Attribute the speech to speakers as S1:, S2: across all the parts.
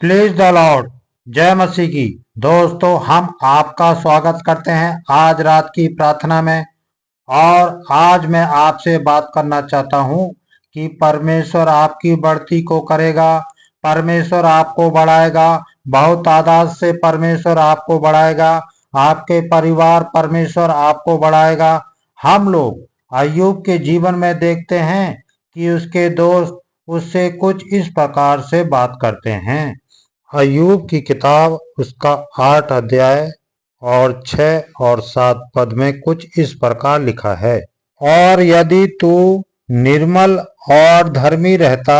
S1: Please the Lord. जय मसीह की। दोस्तों, हम आपका स्वागत करते हैं आज रात की प्रार्थना में। और आज मैं आपसे बात करना चाहता हूं कि परमेश्वर आपकी बढ़ती को करेगा। परमेश्वर आपको बढ़ाएगा। बहुत तादाद से परमेश्वर आपको बढ़ाएगा। आपके परिवार परमेश्वर आपको बढ़ाएगा। हम लोग अय्यूब के जीवन में देखते हैं कि उसके दोस्त उससे कुछ इस प्रकार से बात करते हैं। अय्यूब की किताब उसका 8 अध्याय और 6 और 7 पद में कुछ इस प्रकार लिखा है। और यदि तू निर्मल और धर्मी रहता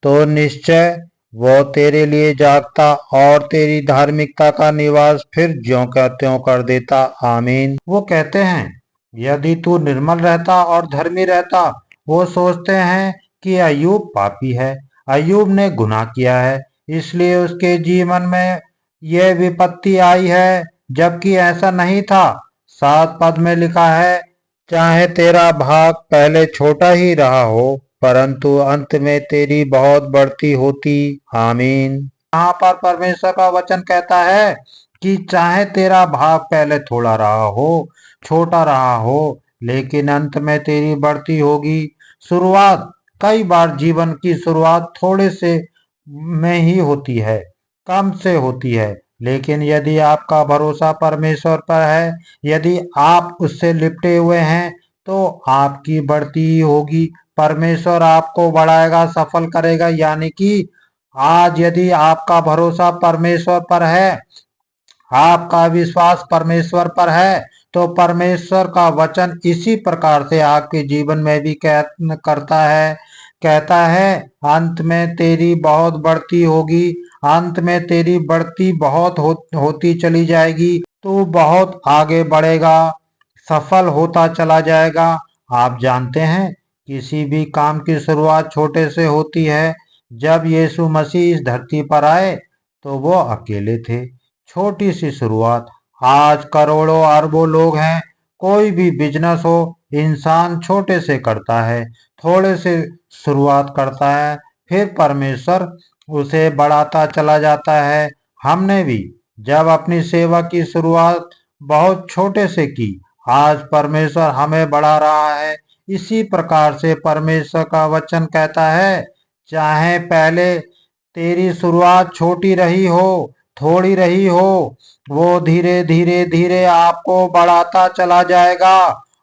S1: तो निश्चय वो तेरे लिए जागता और तेरी धार्मिकता का निवास फिर ज्यों का त्यों कर देता। आमीन। वो कहते हैं यदि तू निर्मल रहता और धर्मी रहता। वो सोचते हैं कि अय्यूब पापी है, अय्यूब ने गुनाह किया है, इसलिए उसके जीवन में यह विपत्ति आई है, जबकि ऐसा नहीं था। 7 पद में लिखा है, चाहे तेरा भाग पहले छोटा ही रहा हो परंतु अंत में तेरी बहुत बढ़ती होती। आमीन। यहाँ पर परमेश्वर का वचन कहता है कि चाहे तेरा भाग पहले थोड़ा रहा हो, छोटा रहा हो, लेकिन अंत में तेरी बढ़ती होगी। शुरुआत कई बार जीवन की शुरुआत थोड़े से में ही होती है, कम से होती है, लेकिन यदि आपका भरोसा परमेश्वर पर है, यदि आप उससे लिपटे हुए हैं, तो आपकी बढ़ती ही होगी। परमेश्वर आपको बढ़ाएगा, सफल करेगा। यानी कि आज यदि आपका भरोसा परमेश्वर पर है, आपका विश्वास परमेश्वर पर है, तो परमेश्वर का वचन इसी प्रकार से आपके जीवन में भी करता है। कहता है अंत में तेरी बहुत बढ़ती होगी, अंत में तेरी बढ़ती बहुत होती चली जाएगी। तू बहुत आगे बढ़ेगा, सफल होता चला जाएगा। आप जानते हैं किसी भी काम की शुरुआत छोटे से होती है। जब यीशु मसीह इस धरती पर आए तो वो अकेले थे। छोटी सी शुरुआत। आज करोड़ों अरबों लोग हैं। कोई भी बिजनेस हो, इंसान छोटे से करता है, थोड़े से शुरुआत करता है, फिर परमेश्वर उसे बढ़ाता चला जाता है। हमने भी जब अपनी सेवा की शुरुआत बहुत छोटे से की, आज परमेश्वर हमें बढ़ा रहा है। इसी प्रकार से परमेश्वर का वचन कहता है, चाहे पहले तेरी शुरुआत छोटी रही हो, थोड़ी रही हो, वो धीरे धीरे धीरे आपको बढ़ाता चला जाएगा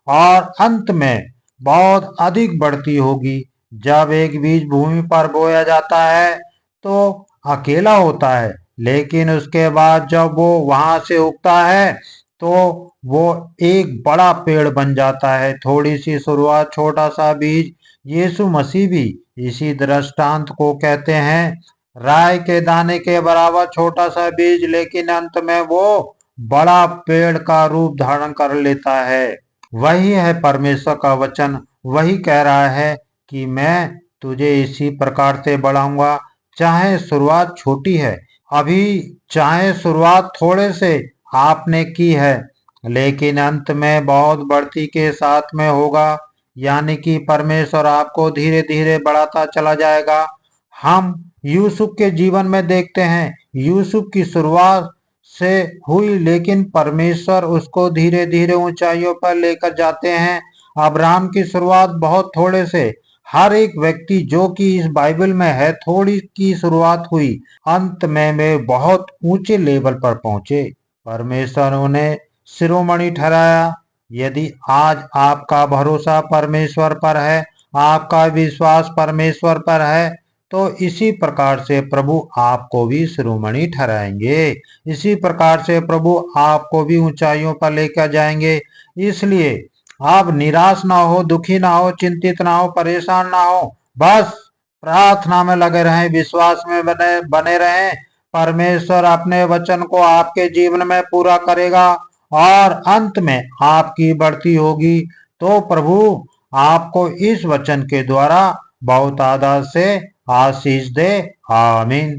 S1: और अंत में बहुत अधिक बढ़ती होगी। जब एक बीज भूमि पर बोया जाता है तो अकेला होता है, लेकिन उसके बाद जब वो वहां से उगता है तो वो एक बड़ा पेड़ बन जाता है। थोड़ी सी शुरुआत, छोटा सा बीज। यीशु मसीह भी इसी दृष्टांत को कहते हैं, राय के दाने के बराबर छोटा सा बीज, लेकिन अंत में वो बड़ा पेड़ का रूप धारण कर लेता है। वही है परमेश्वर का वचन। वही कह रहा है कि मैं तुझे इसी प्रकार से बढ़ाऊंगा। चाहे शुरुआत छोटी है अभी, चाहे शुरुआत थोड़े से आपने की है, लेकिन अंत में बहुत बढ़ती के साथ में होगा। यानी कि परमेश्वर आपको धीरे धीरे बढ़ाता चला जाएगा। हम यूसुफ के जीवन में देखते हैं, यूसुफ की शुरुआत से हुई, लेकिन परमेश्वर उसको धीरे धीरे ऊंचाइयों पर लेकर जाते हैं। अब्राहम की शुरुआत बहुत थोड़े से। हर एक व्यक्ति जो कि इस बाइबल में है, थोड़ी की शुरुआत हुई, अंत में वे बहुत ऊंचे लेवल पर पहुंचे। परमेश्वर उन्हें शिरोमणि ठहराया। यदि आज आपका भरोसा परमेश्वर पर है, आपका विश्वास परमेश्वर पर है, तो इसी प्रकार से प्रभु आपको भी शिरोमणि ठहराएंगे। इसी प्रकार से प्रभु आपको भी ऊंचाइयों पर लेकर जाएंगे। इसलिए आप निराश ना हो, दुखी ना हो, चिंतित ना हो, परेशान ना हो। बस प्रार्थना में लगे रहें, विश्वास में बने बने रहें। परमेश्वर अपने वचन को आपके जीवन में पूरा करेगा और अंत में आपकी बढ़ती होगी। तो प्रभु आपको इस वचन के द्वारा बहुत आदर से आशीष दे। आमीन।